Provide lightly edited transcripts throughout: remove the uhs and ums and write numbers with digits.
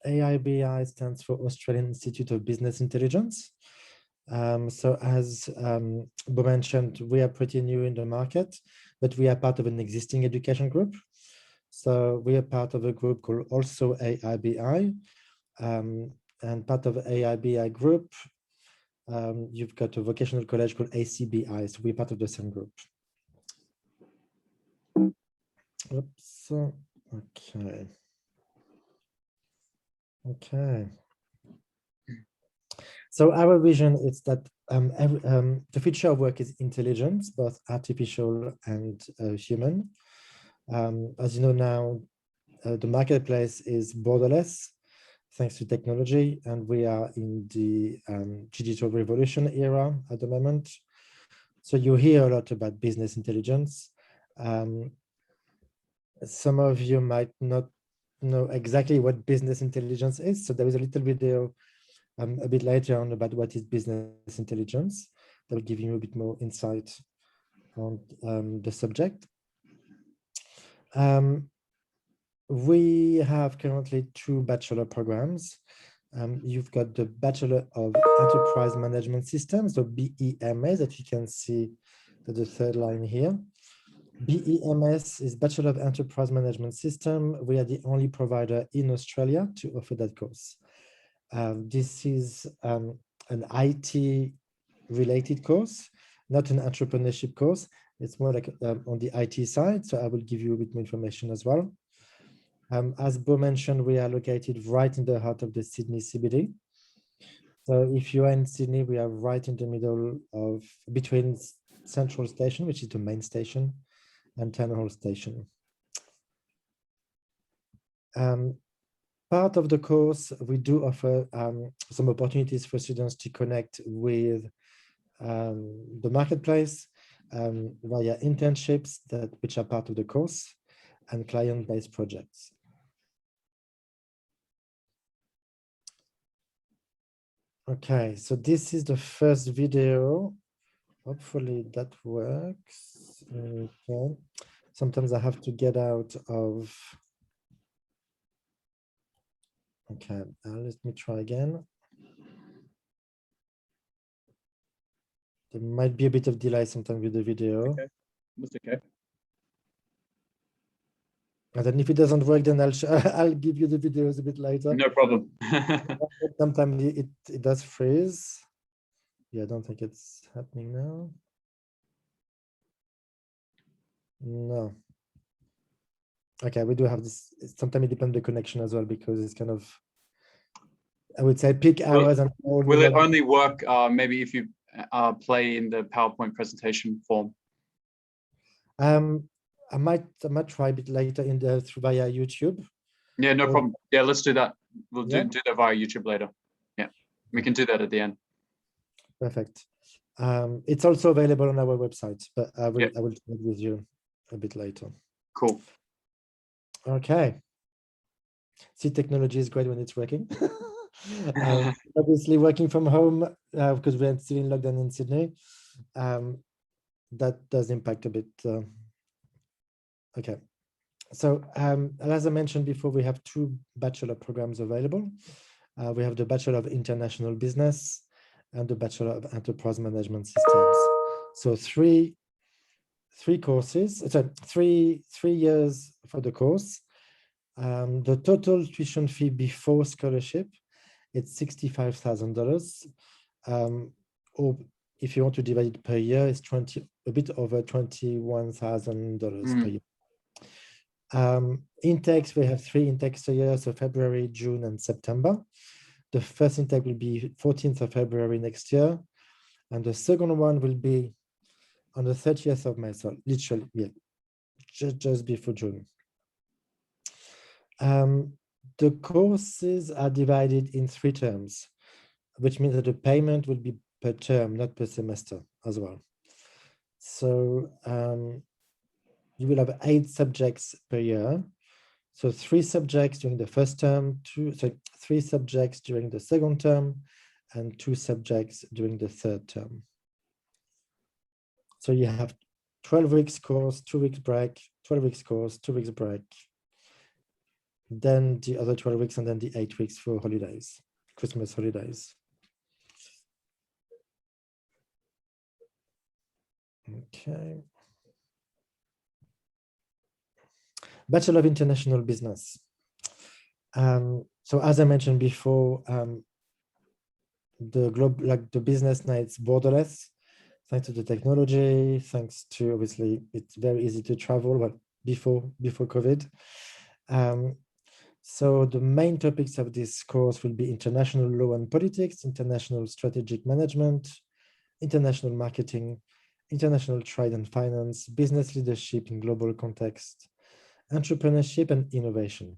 AIBI stands for Australian Institute of Business Intelligence. So as Bo mentioned, we are pretty new in the market, but we are part of an existing education group. So we are part of a group called also AIBI, and part of AIBI group, you've got a vocational college called ACBI, so we're part of the same group. Oops, okay. Okay. So our vision is that the future of work is intelligence, both artificial and human. As you know now, the marketplace is borderless thanks to technology, and we are in the digital revolution era at the moment. So you hear a lot about business intelligence. Some of you might not know exactly what business intelligence is. So there is a little video a bit later on about what is business intelligence. That will give you a bit more insight on the subject. We have currently 2 bachelor programs. You've got the Bachelor of Enterprise Management Systems, or BEMS, that you can see at the third line here. BEMS is Bachelor of Enterprise Management System. We are the only provider in Australia to offer that course. This is an IT-related course, not an entrepreneurship course. It's more like on the IT side, so I will give you a bit more information as well. As Bo mentioned, we are located right in the heart of the Sydney CBD. So if you are in Sydney, we are right in the middle of between Central Station, which is the main station, and Town Hall Station. Part of the course, we do offer some opportunities for students to connect with the marketplace via internships which are part of the course, and client-based projects. Okay, so this is the first video. Hopefully that works. Okay. Sometimes I have to get out of. Okay, let me try again. There might be a bit of delay sometimes with the video. Okay. That's okay. And then if it doesn't work, then I'll give you the videos a bit later. No problem. Sometimes it does freeze. Yeah, I don't think it's happening now. No. Okay, we do have this. Sometimes it depends on the connection as well, because it's kind of, I would say, peak hours. And will it only work maybe if you play in the PowerPoint presentation form? I might try a bit later via YouTube. Yeah, no problem. Yeah, let's do that. We'll do that via YouTube later. Yeah, we can do that at the end. Perfect. It's also available on our website, but I will share it with you a bit later. Cool. Okay. See, technology is great when it's working. Obviously, working from home because we're still in lockdown in Sydney, that does impact a bit. Okay. So as I mentioned before, we have 2 bachelor programs available. We have the Bachelor of International Business and the Bachelor of Enterprise Management Systems. So three courses, so three years for the course. The total tuition fee before scholarship, it's $65,000. Or if you want to divide it per year, it's a bit over $21,000 per year. Intakes, we have 3 intakes a year, so February, June, and September. The first intake will be 14th of February next year, and the second one will be on the 30th of May, so literally, just before June. The courses are divided in 3 terms, which means that the payment will be per term, not per semester as well. So you will have 8 subjects per year. So 3 subjects during the first term, 3 subjects during the second term, and 2 subjects during the third term. So you have 12 weeks course, 2 weeks break, 12 weeks course, 2 weeks break. then the other 12 weeks, and then the 8 weeks for holidays, Christmas holidays. Okay. Bachelor of International Business. So as I mentioned before, the business now it's borderless, thanks to the technology, thanks to obviously it's very easy to travel, but before COVID. So the main topics of this course will be international law and politics, international strategic management, international marketing, international trade and finance, business leadership in global context, entrepreneurship and innovation.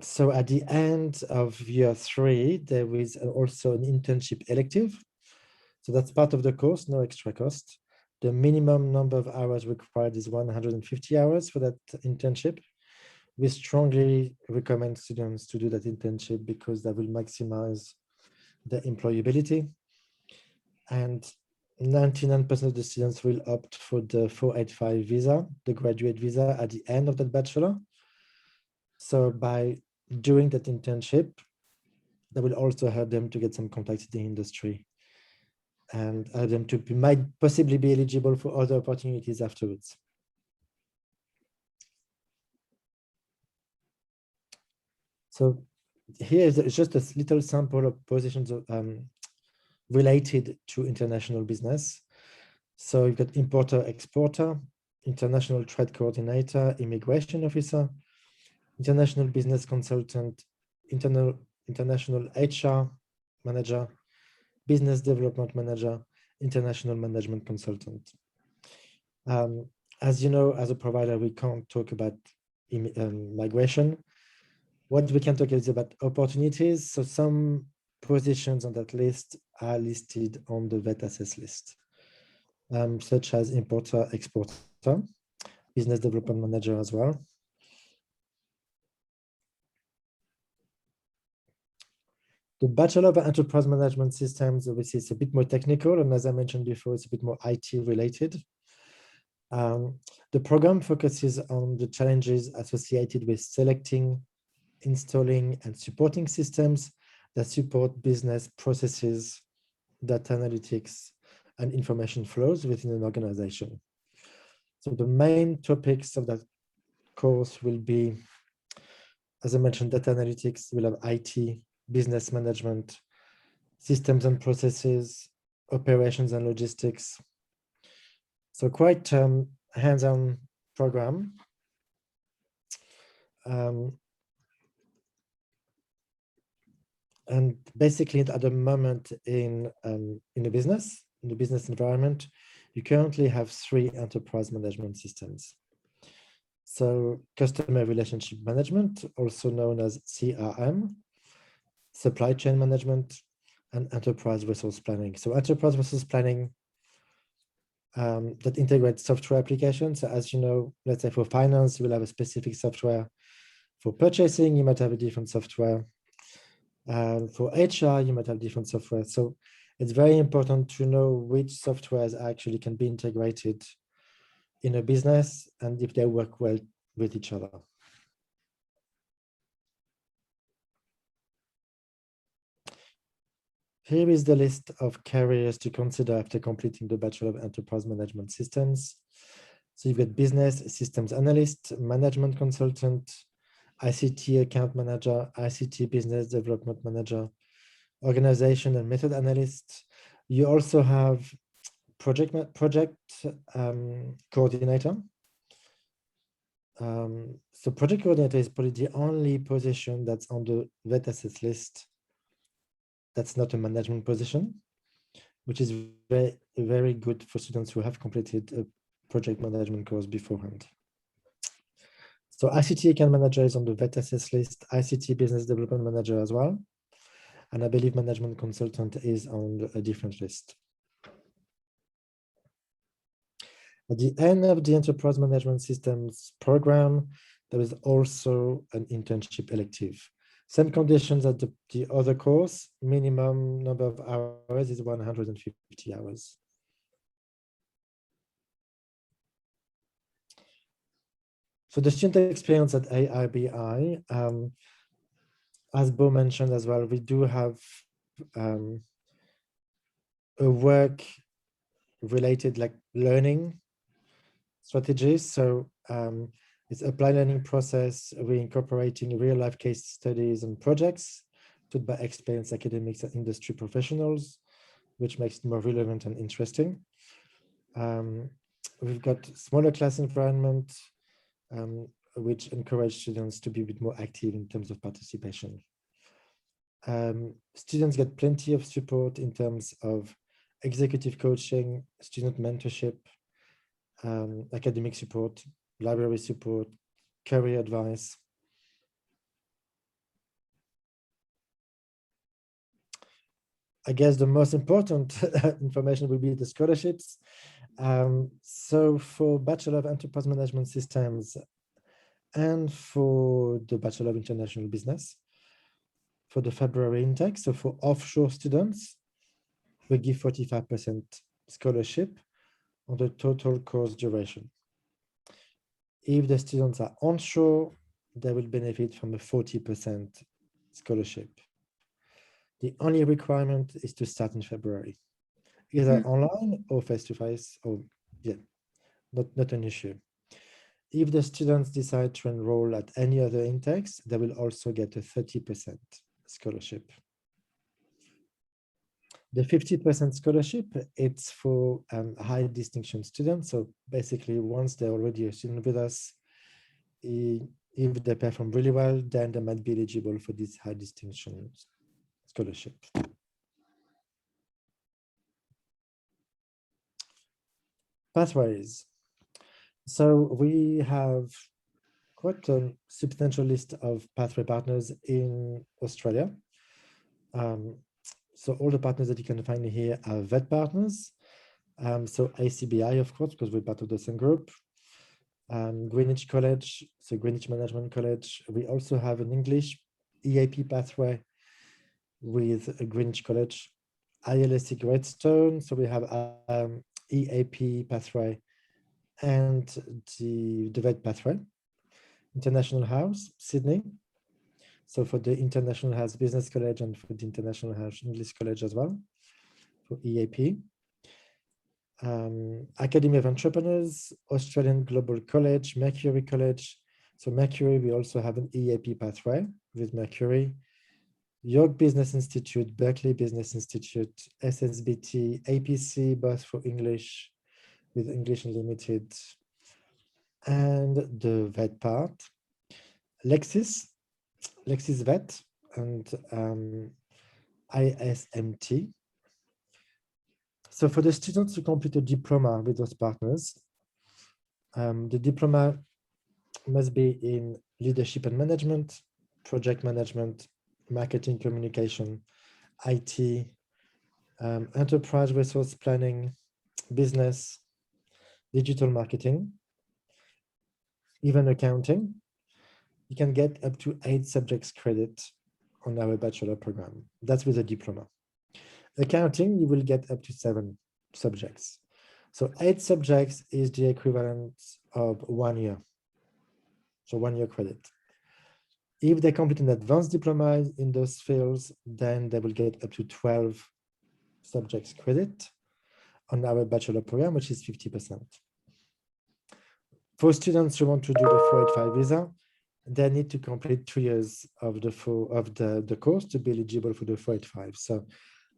So at the end of year 3, there is also an internship elective. So that's part of the course, no extra cost. The minimum number of hours required is 150 hours for that internship. We strongly recommend students to do that internship because that will maximize the employability. And 99% of the students will opt for the 485 visa, the graduate visa, at the end of that bachelor. So by doing that internship, that will also help them to get some contacts in the industry and help them to might possibly be eligible for other opportunities afterwards. So here is just a little sample of positions related to international business. So you've got importer, exporter, international trade coordinator, immigration officer, international business consultant, international HR manager, business development manager, international management consultant. As you know, as a provider, we can't talk about migration. What we can talk is about opportunities. So some positions on that list are listed on the vet assess list, such as importer, exporter, business development manager as well. The Bachelor of Enterprise Management Systems, obviously, it's a bit more technical, and as I mentioned before, it's a bit more IT related. The program focuses on the challenges associated with selecting, installing, and supporting systems that support business processes, data analytics, and information flows within an organization. So the main topics of that course will be, as I mentioned, data analytics, we'll have IT, business management, systems and processes, operations and logistics. So quite hands-on program. And basically at the moment in the business environment, you currently have 3 enterprise management systems. So customer relationship management, also known as CRM, supply chain management, and enterprise resource planning. So enterprise resource planning that integrates software applications. So as you know, let's say for finance, you will have a specific software. For purchasing, you might have a different software. For HR, you might have different software. So it's very important to know which softwares actually can be integrated in a business and if they work well with each other. Here is the list of careers to consider after completing the Bachelor of Enterprise Management Systems. So you've got business systems analyst, management consultant, ICT account manager, ICT business development manager, organization and method analyst. You also have project coordinator. So project coordinator is probably the only position that's on the vet assess list that's not a management position, which is very, very good for students who have completed a project management course beforehand. So ICT account manager is on the vet assess list, ICT business development manager as well. And I believe management consultant is on a different list. At the end of the enterprise management systems program, there is also an internship elective. Same conditions as the other course, minimum number of hours is 150 hours. So the student experience at AIBI, as Bo mentioned as well, we do have a work related like learning strategies. So it's applied learning process. We're incorporating real life case studies and projects taught by experienced academics and industry professionals, which makes it more relevant and interesting. We've got smaller class environment, which encourage students to be a bit more active in terms of participation. Students get plenty of support in terms of executive coaching, student mentorship, academic support, library support, career advice. I guess the most important information will be the scholarships. So for Bachelor of Enterprise Management Systems and for the Bachelor of International Business, for the February intake, so for offshore students, we give 45% scholarship on the total course duration. If the students are onshore, they will benefit from a 40% scholarship. The only requirement is to start in February, either online or face-to-face, or not an issue. If the students decide to enroll at any other intakes, they will also get a 30% scholarship. The 50% scholarship, it's for high distinction students. So basically, once they're already a student with us, if they perform really well, then they might be eligible for this high distinction scholarship. Pathways. So we have quite a substantial list of pathway partners in Australia. So all the partners that you can find here are VET partners. So ACBI, of course, because we're part of the same group. Greenwich College, so Greenwich Management College. We also have an English EAP pathway with a Greenwich College. ILSC Greatstone, so we have EAP pathway and the VET pathway. International House, Sydney. So for the International House Business College and for the International House English College as well, for EAP. Academy of Entrepreneurs, Australian Global College, Mercury College. So Mercury, we also have an EAP pathway with Mercury. York Business Institute, Berkeley Business Institute, SSBT, APC, both for English, with English Unlimited, and the VET part. Lexis VET, and ISMT. So for the students who complete a diploma with those partners, the diploma must be in leadership and management, project management, marketing communication, IT, enterprise resource planning, business, digital marketing, even accounting. You can get up to 8 subjects credit on our bachelor program. That's with a diploma. Accounting, you will get up to 7 subjects. So 8 subjects is the equivalent of 1 year. So 1 year credit. If they complete an advanced diploma in those fields, then they will get up to 12 subjects credit on our bachelor program, which is 50%. For students who want to do the 485 visa, they need to complete 2 years of the course to be eligible for the 485. So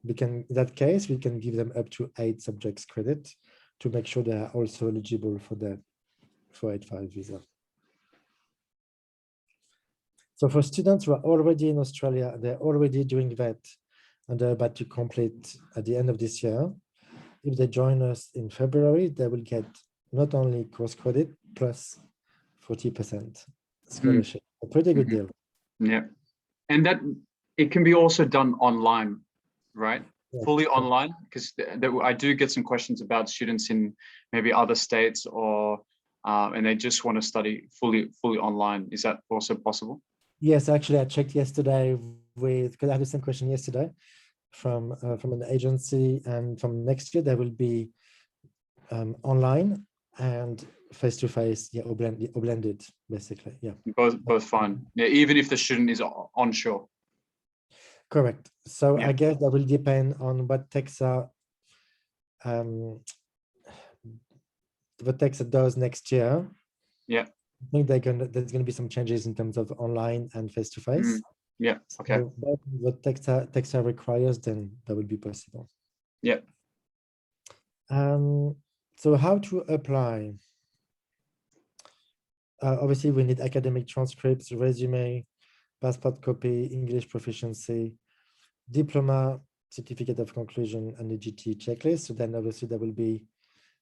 we can, in that case, we can give them up to 8 subjects credit to make sure they are also eligible for the 485 visa. So for students who are already in Australia, they're already doing VET and they're about to complete at the end of this year. If they join us in February, they will get not only course credit plus 40% scholarship. A pretty good deal. Yeah. And that it can be also done online, right? Yes, fully online, because I do get some questions about students in maybe other states or and they just want to study fully online. Is that also possible? Yes, actually, I checked yesterday because I had the same question yesterday from an agency, and from next year there will be online and face-to-face, yeah, or blended, basically, yeah. Both fine. Yeah, even if the student is onshore. Correct. So Yeah. I guess that will depend on what Texas does next year. Yeah. I think there's gonna be some changes in terms of online and face-to-face. Yeah. Okay. So what Texas requires, then that will be possible. Yeah. So how to apply? Obviously, we need academic transcripts, resume, passport copy, English proficiency, diploma, certificate of conclusion, and the GT checklist. So then obviously there will be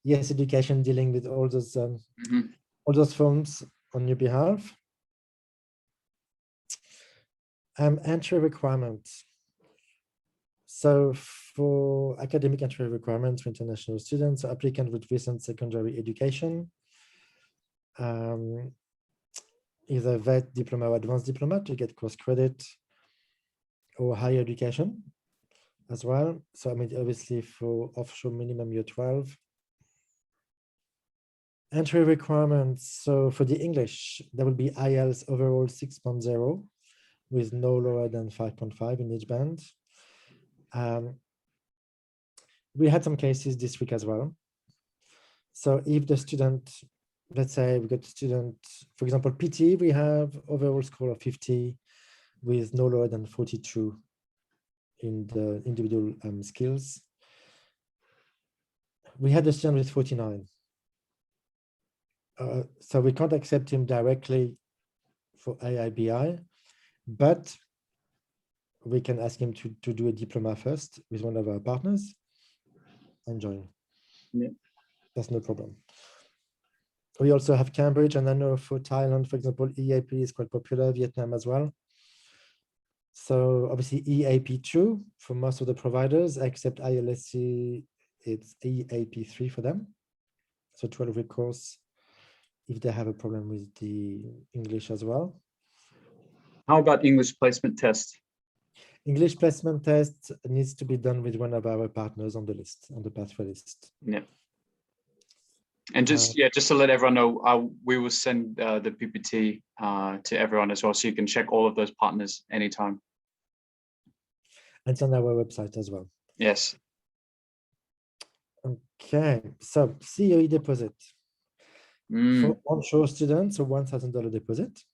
Yes Education dealing with all those forms on your behalf. Entry requirements. So for academic entry requirements for international students, applicant with recent secondary education, either VET diploma or advanced diploma to get course credit, or higher education as well. So I mean, obviously for offshore minimum year 12. Entry requirements. So for the English, there will be IELTS overall 6.0 with no lower than 5.5 in each band. We had some cases this week as well. So if the student, let's say we got a student, for example, PT, we have overall score of 50 with no lower than 42 in the individual skills. We had a student with 49. So we can't accept him directly for AIBI, but we can ask him to do a diploma first with one of our partners and join. Yeah. That's no problem. We also have Cambridge, and I know for Thailand, for example, EAP is quite popular, Vietnam as well. So obviously EAP2 for most of the providers, except ILSC, it's EAP3 for them. So 12-week course if they have a problem with the English as well. How about English placement test? English placement test needs to be done with one of our partners on the list, on the pathway list. Yeah. And just to let everyone know, we will send the PPT to everyone as well, so you can check all of those partners anytime. And it's on our website as well. Yes. Okay, so COE deposit. For Mm. onshore students, a $1,000 deposit.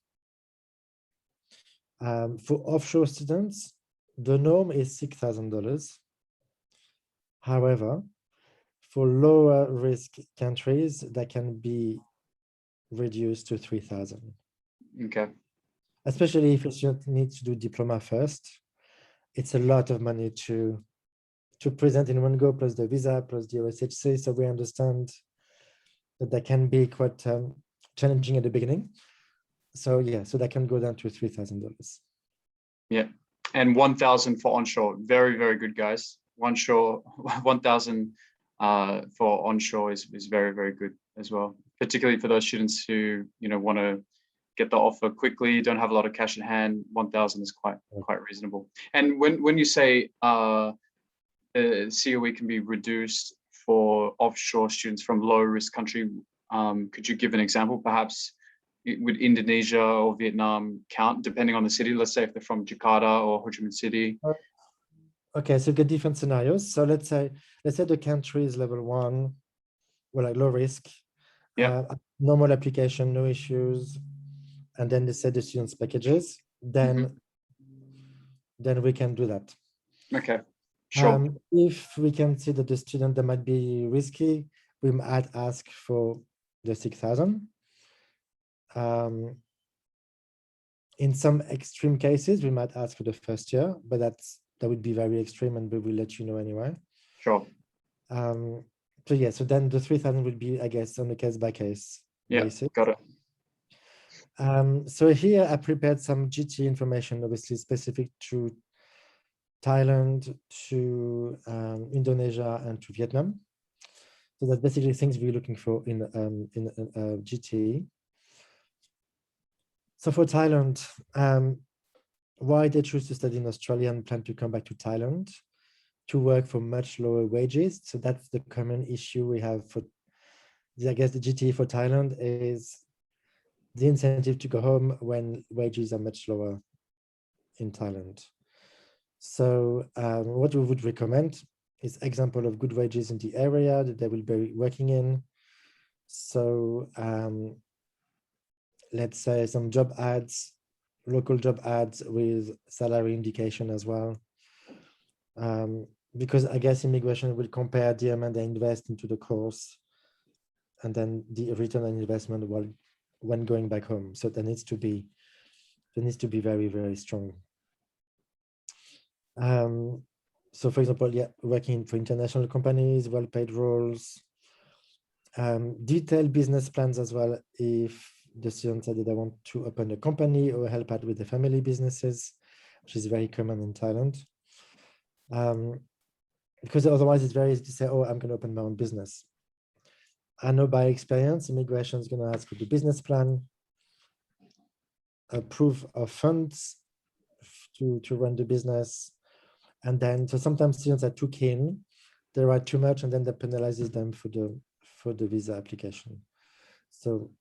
For offshore students, the norm is $6,000. However, for lower risk countries, that can be reduced to 3,000. Okay. Especially if a student needs to do diploma first. It's a lot of money to present in one go, plus the visa, plus the OSHC. So we understand that can be quite challenging at the beginning. So yeah, so that can go down to $3,000. Yeah, and 1,000 for onshore. Very, very good, guys. Onshore, 1,000 for onshore is very, very good as well. Particularly for those students who want to get the offer quickly, don't have a lot of cash in hand. 1,000 is quite reasonable. And when you say COE can be reduced for offshore students from low risk country, could you give an example? Perhaps would Indonesia or Vietnam count, depending on the city? Let's say if they're from Jakarta or Ho Chi Minh City. Okay, so get different scenarios. So let's say the country is level 1, well, like low risk. Yeah. Normal application, no issues. And then they say the students packages. Then we can do that. Okay. Sure. If we can see that the student that might be risky, we might ask for the 6,000. In some extreme cases, we might ask for the first year, but that would be very extreme, and we will let you know anyway. Sure. So yeah, so then the 3,000 would be, I guess, on a case by case basis. Got it. So here I prepared some GT information, obviously specific to Thailand, to Indonesia, and to Vietnam. So that's basically things we're looking for in GT. So for Thailand, why they choose to study in Australia and plan to come back to Thailand to work for much lower wages. So that's the common issue we have for I guess the GTE for Thailand is the incentive to go home when wages are much lower in Thailand. So what we would recommend is example of good wages in the area that they will be working in. So let's say some job ads, local job ads with salary indication as well. Because I guess immigration will compare the amount they invest into the course and then the return on investment when going back home. So there needs to be very, very strong. So for example, yeah, working for international companies, well-paid roles, detailed business plans as well if the students said that they want to open a company or help out with the family businesses, which is very common in Thailand. Because otherwise it's very easy to say, oh, I'm going to open my own business. I know by experience, immigration is going to ask for the business plan, a proof of funds to run the business. And then, so sometimes students are too keen, they write too much, and then that penalizes them for the visa application. So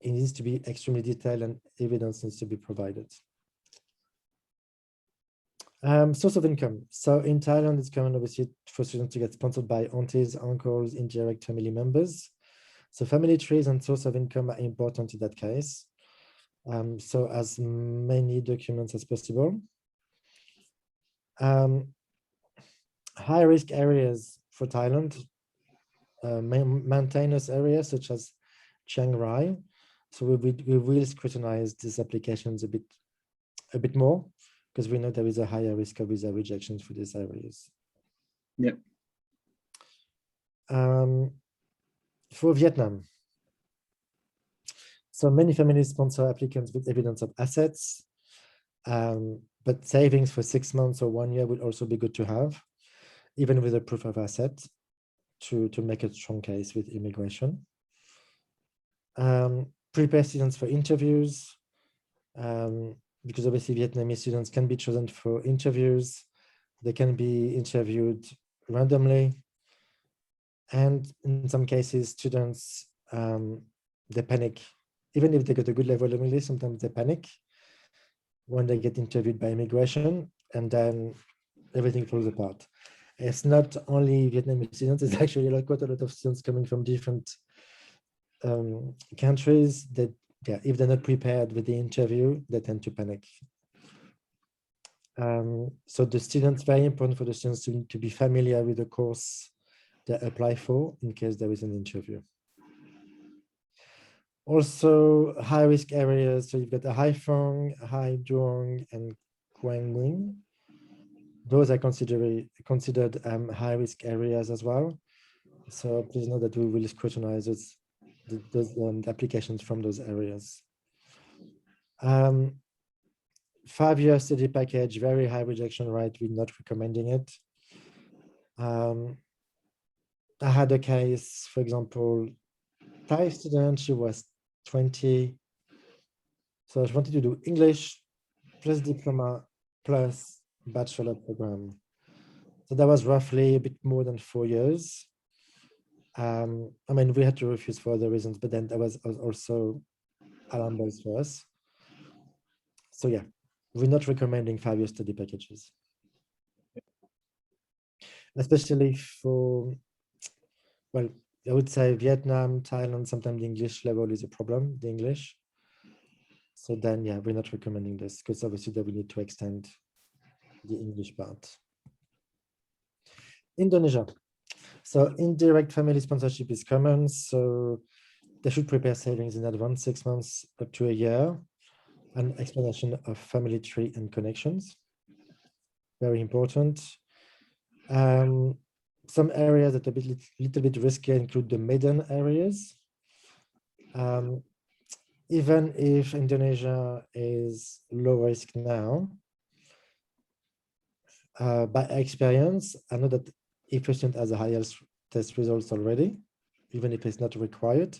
it needs to be extremely detailed and evidence needs to be provided. Source of income. So in Thailand, it's common obviously for students to get sponsored by aunties, uncles, indirect family members. So family trees and source of income are important in that case. So as many documents as possible. High risk areas for Thailand, mountainous areas such as Chiang Rai. So we will scrutinize these applications a bit more because we know there is a higher risk of visa rejections for these areas. Yeah. For Vietnam, so many families sponsor applicants with evidence of assets, but savings for 6 months or 1 year would also be good to have, even with a proof of asset to make a strong case with immigration. Prepare students for interviews, because obviously Vietnamese students can be chosen for interviews. They can be interviewed randomly. And in some cases, students, they panic. Even if they got a good level of English, sometimes they panic when they get interviewed by immigration, and then everything falls apart. It's not only Vietnamese students, it's actually quite a lot of students coming from different countries that, yeah, if they're not prepared with the interview, they tend to panic. So the students, very important for the students to be familiar with the course they apply for in case there is an interview. Also, high risk areas. So you've got the Haiphong, Hai Duong, and Quang Nguyen. Those are considered high risk areas as well. So please know that we will scrutinize those applications from those areas. 5-year study package, very high rejection rate. We're not recommending it. I had a case, for example, Thai student, she was 20. So she wanted to do English plus diploma plus bachelor program. So that was roughly a bit more than 4 years. I mean, we had to refuse for other reasons, but then that was also alarm bells for us. So yeah, we're not recommending 5-year study packages, especially for, well, I would say Vietnam, Thailand, sometimes the English level is a problem, the English. So then, yeah, we're not recommending this because obviously they will need to extend the English part. Indonesia. So indirect family sponsorship is common. So they should prepare savings in advance, 6 months up to a year, an explanation of family tree and connections. Very important. Some areas that are a little bit risky include the Medan areas. Even if Indonesia is low risk now, by experience, I know that if a student has a higher test results already, even if it's not required,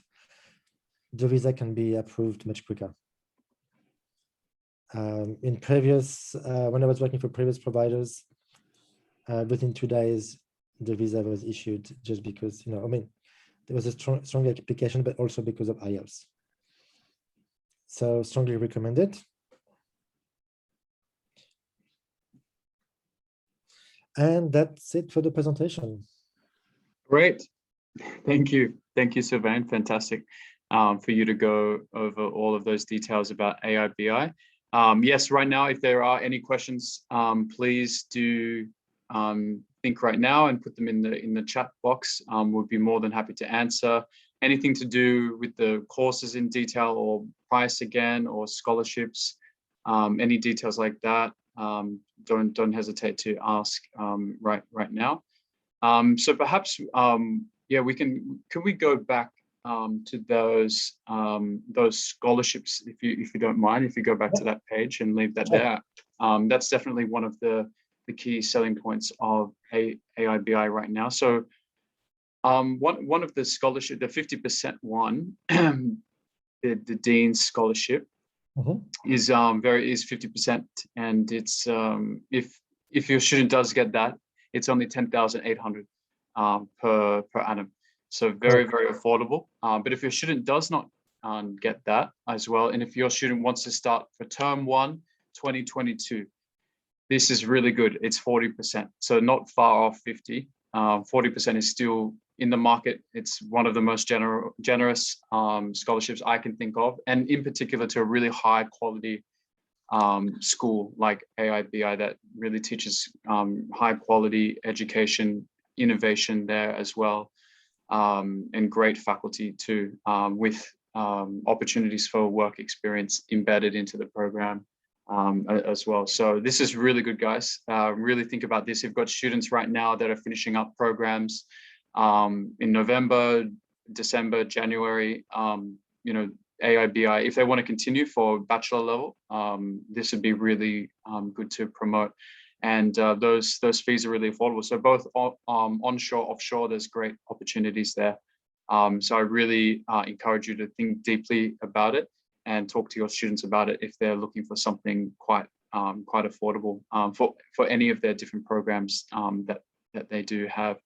the visa can be approved much quicker. In previous, when I was working for previous providers, within 2 days, the visa was issued just because, I mean, there was a strong application, but also because of IELTS. So strongly recommended. And that's it for the presentation. Great. Thank you. Thank you, Sylvain. Fantastic for you to go over all of those details about AIBI. Yes, right now, if there are any questions, please do think right now and put them in the chat box. We'll be more than happy to answer. Anything to do with the courses in detail, or price again, or scholarships, any details like that, don't hesitate to ask right now. So perhaps, yeah, can we go back to those scholarships, if you don't mind, if you go back to that page and leave that there. That's definitely one of the key selling points of AIBI right now. So one of the scholarship, the 50% one, the Dean's scholarship, is 50%, and it's if your student does get that, it's only 10,800 per annum. So very affordable. But if your student does not get that as well, and if your student wants to start for term 1, 2022, this is really good. It's 40%, so not far off 50. 40% is still in the market. It's one of the most generous scholarships I can think of, and in particular to a really high quality school like AIBI that really teaches high quality education, innovation there as well, and great faculty too, with opportunities for work experience embedded into the program as well. So this is really good, guys. Really think about this. You've got students right now that are finishing up programs in November, December, January. You know, AIBI, if they want to continue for bachelor level, this would be really good to promote. And those fees are really affordable. So both onshore, offshore, there's great opportunities there. So I really encourage you to think deeply about it and talk to your students about it if they're looking for something quite affordable for any of their different programs that they do have.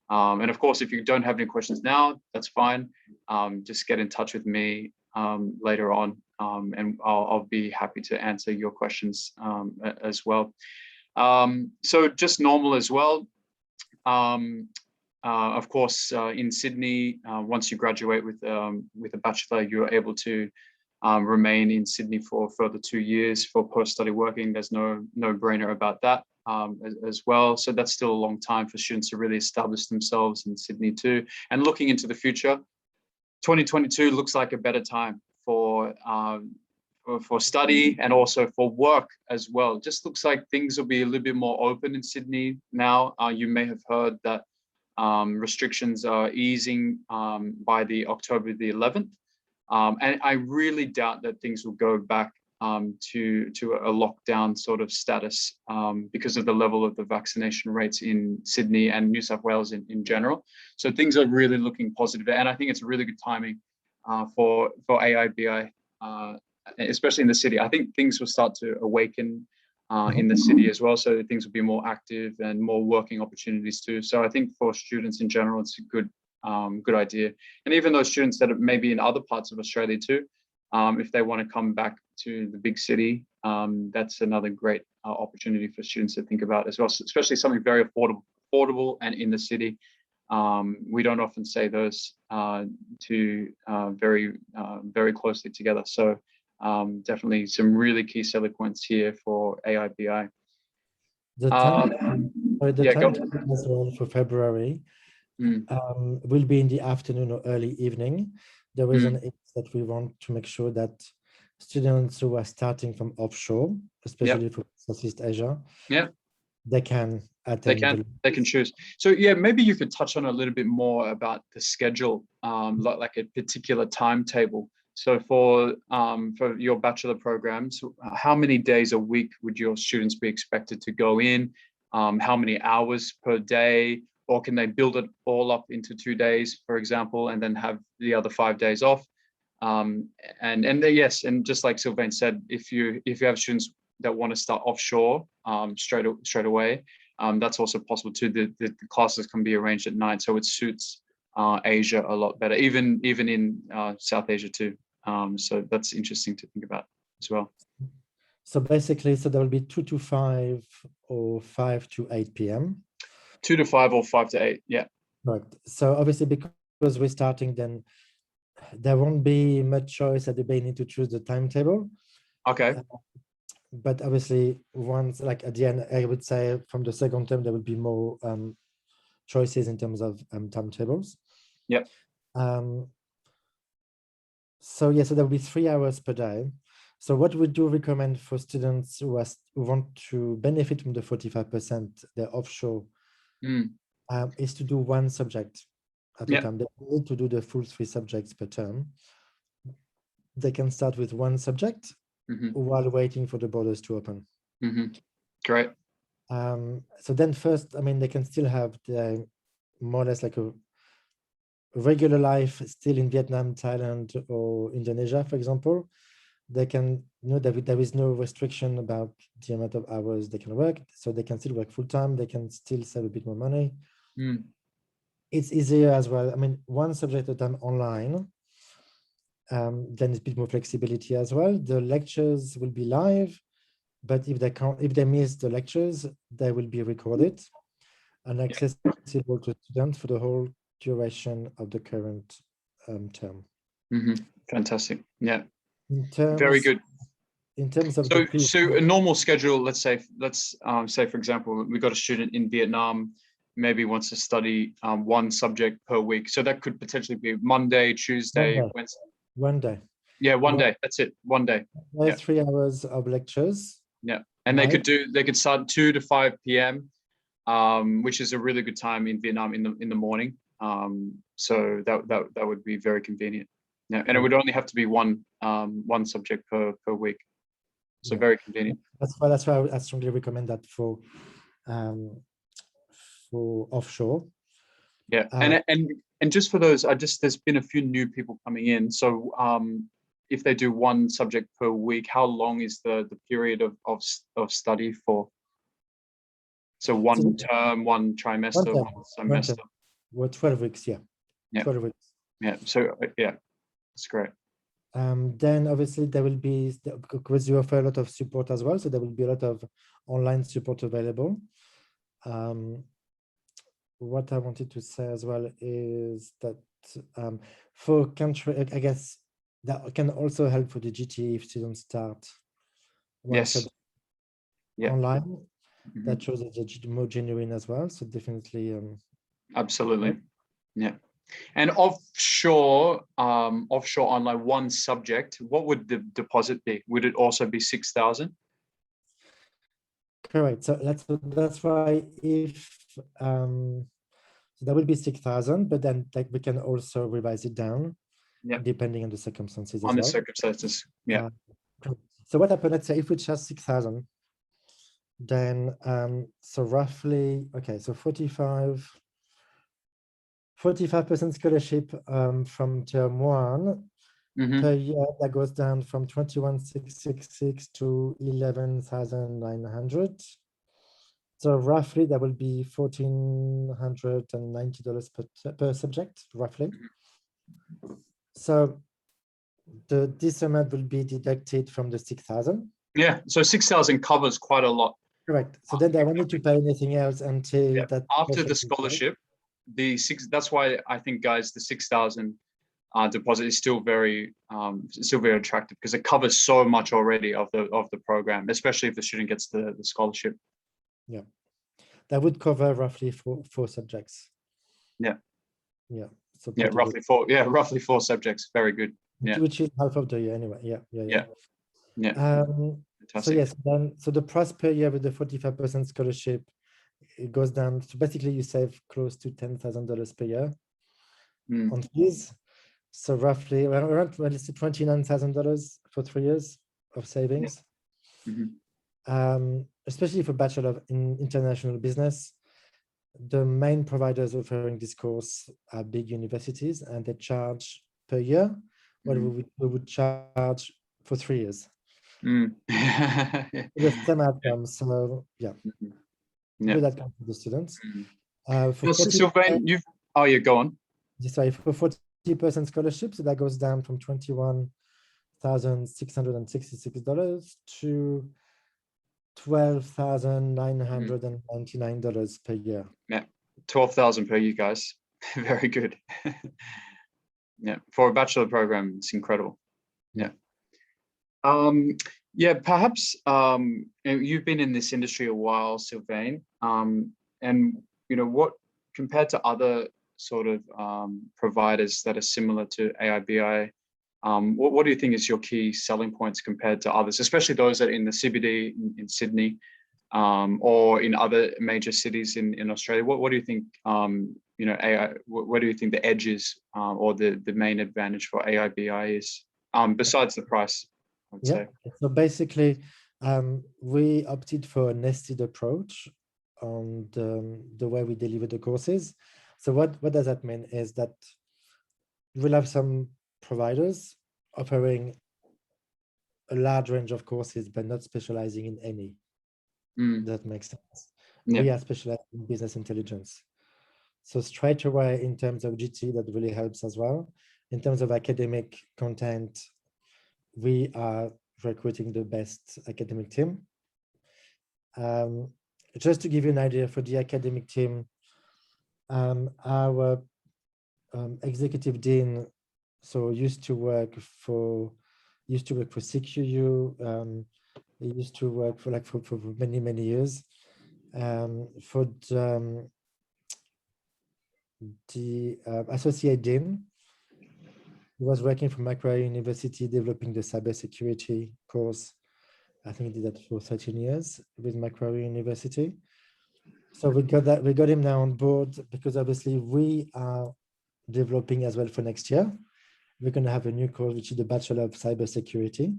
And of course, if you don't have any questions now, that's fine. Just get in touch with me later on, and I'll be happy to answer your questions as well. So just normal as well. Of course, in Sydney, once you graduate with a bachelor, you're able to remain in Sydney for a further 2 years for post-study working. There's no brainer about that as well. So that's still a long time for students to really establish themselves in Sydney too. And looking into the future, 2022 looks like a better time for study and also for work as well. Just looks like things will be a little bit more open in Sydney now. You may have heard that restrictions are easing by the October the 11th. And I really doubt that things will go back to a lockdown sort of status because of the level of the vaccination rates in Sydney and New South Wales in general. So things are really looking positive, and I think it's really good timing for AIBI, especially in the city. I think things will start to awaken in the city as well, so things will be more active and more working opportunities too. So I think for students in general, it's a good idea. And even those students that are maybe in other parts of Australia too, if they want to come back to the big city, that's another great opportunity for students to think about as well, especially something very affordable and in the city. We don't often say those two very closely together. So definitely some really key selling points here for AIBI. The time for February will be in the afternoon or early evening. The reason is that we want to make sure that students who are starting from offshore, especially from Southeast Asia, they can attend. They can choose. So yeah, maybe you could touch on a little bit more about the schedule, like a particular timetable. So for your bachelor programs, how many days a week would your students be expected to go in? How many hours per day? Or can they build it all up into 2 days, for example, and then have the other 5 days off? Yes, and just like Sylvain said, if you have students that want to start offshore straight away, that's also possible too. The classes can be arranged at night, so it suits Asia a lot better, even in South Asia too. So that's interesting to think about as well. So basically, so there will be 2 to 5 or 5 to 8 p.m. 2 to 5 or 5 to 8. Yeah. Right. So obviously, because we're starting, then there won't be much choice at the beginning to choose the timetable. Okay. But obviously, once, like at the end, I would say from the second term, there will be more choices in terms of timetables. Yep. So yeah, so there will be 3 hours per day. So what we do recommend for students who want to benefit from the 45%, the offshore, is to do one subject at a time. They need to do the full 3 subjects per term. They can start with one subject while waiting for the borders to open. Great. So then first, I mean, they can still have the more or less like a regular life still in Vietnam, Thailand, or Indonesia, for example. They can, there is no restriction about the amount of hours they can work, so they can still work full time. They can still save a bit more money. It's easier as well. I mean, one subject at a time online, then it's a bit more flexibility as well. The lectures will be live, but if they miss the lectures, they will be recorded and accessible to students for the whole duration of the current term. Fantastic. Yeah. Very good. In terms of so a normal schedule, let's say for example, we got a student in Vietnam, maybe wants to study one subject per week. So that could potentially be Monday, Tuesday, Wednesday. One day. Yeah, one day. That's it. One day. 3 hours of lectures. Yeah, and they could start 2 to 5 p.m. Which is a really good time in Vietnam in the morning. So that would be very convenient. Yeah, and it would only have to be one subject per week. So very convenient. That's why I strongly recommend that for offshore. Yeah, and just for those, there's been a few new people coming in. So if they do one subject per week, how long is the period of study for? So one term, one trimester, one semester. Well, 12 weeks, yeah. 12 weeks. Yeah, so yeah, that's great. Then obviously there will be, because you offer a lot of support as well, so there will be a lot of online support available. What I wanted to say as well is that for country, I guess that can also help for the GT if students start online. That shows that they're more genuine as well. So definitely. Absolutely. Yeah. And offshore online, one subject, what would the deposit be? Would it also be 6,000? Correct. So that's why if so that will be 6,000, but then like we can also revise it down, depending on the circumstances. On the circumstances, yeah. So what happened? Let's say if we charge 6,000, then so roughly, okay, so 45% scholarship from term 1 per year, that goes down from 21,666 to 11,900. So roughly that will be $1,490 per subject, roughly. So this amount will be deducted from the 6,000. Yeah, so 6,000 covers quite a lot. Correct. So then they won't need to pay anything else until that. After the scholarship, that's why I think, guys, the 6,000 deposit is still very attractive, because it covers so much already of the program, especially if the student gets the scholarship. Yeah, that would cover roughly four subjects. Yeah. So roughly four. Yeah, roughly 4 subjects. Very good. Yeah. Which is half of the year anyway. Yeah. So yes, so the price per year with the 45% scholarship, it goes down. So basically, you save close to $10,000 per year on fees. So roughly around $29,000 for 3 years of savings. Especially for Bachelor in International Business, the main providers offering this course are big universities, and they charge per year what we would charge for 3 years. The same outcome. So good outcome for the students. Sylvain, go on. sorry, for 40% scholarship, so that goes down from $21,666 to $12,999 per year. Yeah, 12,000 per year, guys. Very good. Yeah, for a bachelor program, it's incredible. Yeah. Yeah, perhaps you've been in this industry a while, Sylvain, and what, compared to other sort of providers that are similar to AIBI, what do you think is your key selling points compared to others, especially those that are in the CBD in Sydney, or in other major cities in Australia? What do you think? What do you think the edge is, or the main advantage for AIBI is, besides the price? Yeah. So basically, we opted for a nested approach on the way we deliver the courses. So what does that mean is that we'll have some providers offering a large range of courses, but not specializing in any. That makes sense. Yeah. We are specialized in business intelligence. So straight away, in terms of GT, that really helps as well. In terms of academic content, we are recruiting the best academic team. Just to give you an idea for the academic team, our executive dean used to work for CQU. He used to work for many years. For the associate dean, he was working for Macquarie University developing the cybersecurity course. I think he did that for 13 years with Macquarie University. So we got him now on board because obviously we are developing as well for next year. We're going to have a new course, which is the Bachelor of Cybersecurity.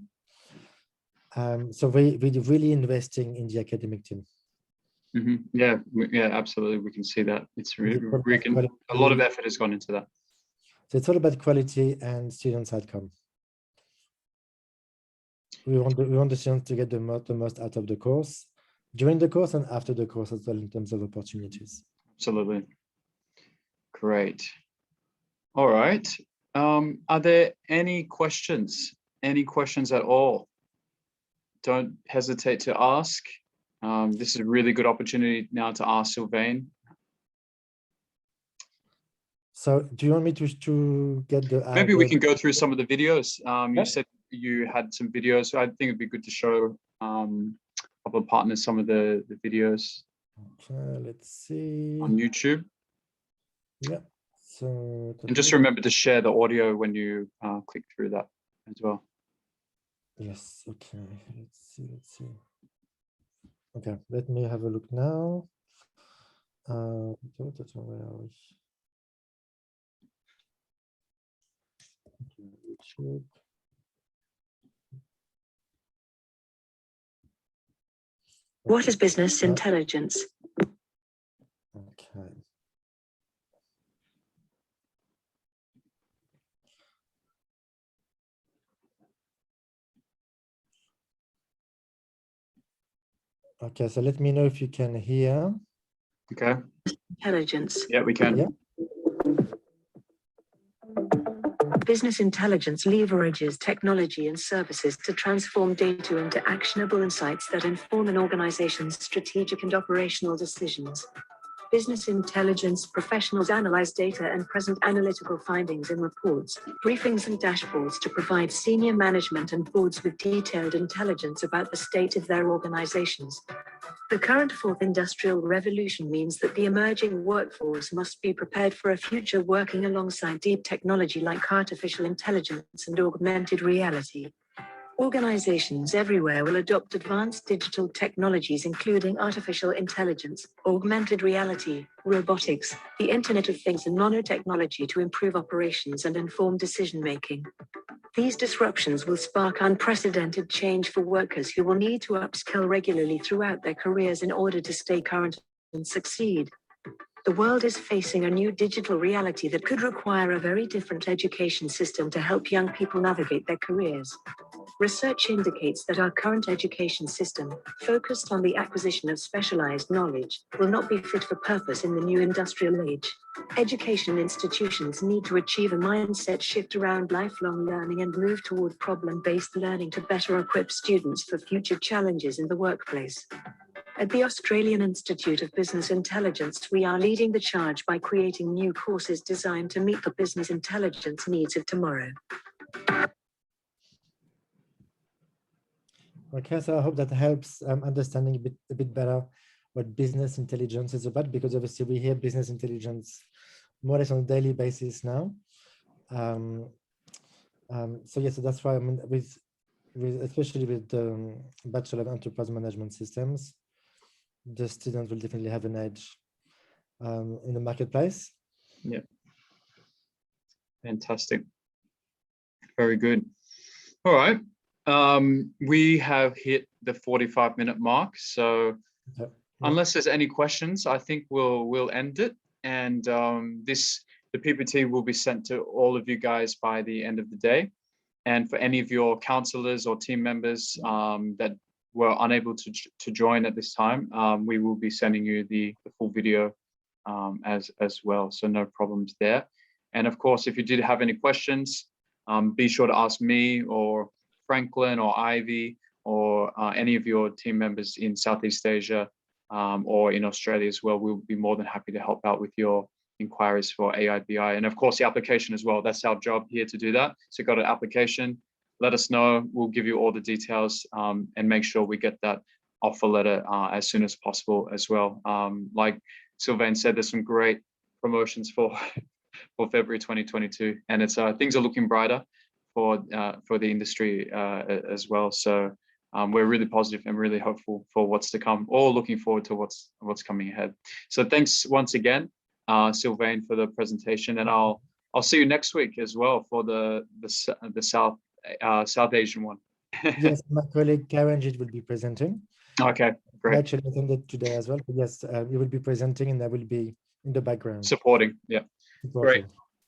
So we're really investing in the academic team. Yeah, absolutely. We can see that. It's really, a lot of effort has gone into that. So it's all about quality and students' outcome. We want the students to get the most out of the course, during the course and after the course as well, in terms of opportunities. Absolutely. Great. All right. Are there any questions? Any questions at all? Don't hesitate to ask. This is a really good opportunity now to ask Sylvain. So do you want me to get the... Maybe we can go through some of the videos. You said you had some videos, so I think it'd be good to show a couple of partners some of the videos. Okay, let's see. On YouTube. Yeah. So... And just remember to share the audio when you click through that as well. Yes, okay. Let's see. Okay, let me have a look now. Where are we? YouTube. What is business intelligence? Okay. Okay, so let me know if you can hear. Okay. Intelligence. Yeah, we can. Yeah. Business intelligence leverages technology and services to transform data into actionable insights that inform an organization's strategic and operational decisions. Business intelligence professionals analyze data and present analytical findings in reports, briefings, and dashboards to provide senior management and boards with detailed intelligence about the state of their organizations. The current fourth industrial revolution means that the emerging workforce must be prepared for a future working alongside deep technology like artificial intelligence and augmented reality. Organizations everywhere will adopt advanced digital technologies, including artificial intelligence, augmented reality, robotics, the Internet of Things, and nanotechnology to improve operations and inform decision-making. These disruptions will spark unprecedented change for workers who will need to upskill regularly throughout their careers in order to stay current and succeed. The world is facing a new digital reality that could require a very different education system to help young people navigate their careers. Research indicates that our current education system, focused on the acquisition of specialized knowledge, will not be fit for purpose in the new industrial age. Education institutions need to achieve a mindset shift around lifelong learning and move toward problem-based learning to better equip students for future challenges in the workplace. At the Australian Institute of Business Intelligence, we are leading the charge by creating new courses designed to meet the business intelligence needs of tomorrow. Okay, so I hope that helps understanding a bit better what business intelligence is about, because obviously we hear business intelligence more or less on a daily basis now. So yeah, so that's why I mean, with especially with the Bachelor of Enterprise Management Systems, the students will definitely have an edge in the marketplace. Yeah. Fantastic. Very good. All right. We have hit the 45-minute mark. So unless there's any questions, I think we'll end it. And the PPT will be sent to all of you guys by the end of the day. And for any of your counselors or team members that were unable to join at this time, we will be sending you the full video as well. So no problems there. And of course, if you did have any questions, be sure to ask me or Franklin or Ivy or any of your team members in Southeast Asia or in Australia as well. We'll be more than happy to help out with your inquiries for AIBI. And of course, the application as well. That's our job here to do that. So got an application, let us know. We'll give you all the details and make sure we get that offer letter as soon as possible as well. Like Sylvain said, there's some great promotions for February 2022, and it's things are looking brighter for the industry as well. So we're really positive and really hopeful for what's to come, or looking forward to what's coming ahead. So thanks once again, Sylvain, for the presentation, and I'll see you next week as well for the South Asian one. Yes, my colleague Karanjit will be presenting. Okay, great. I actually attended today as well. But yes, you will be presenting, and I will be in the background supporting. Yeah, supporting.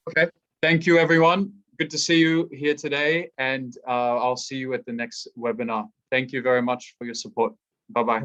Great. Okay, thank you, everyone. Good to see you here today, and I'll see you at the next webinar. Thank you very much for your support. Bye-bye.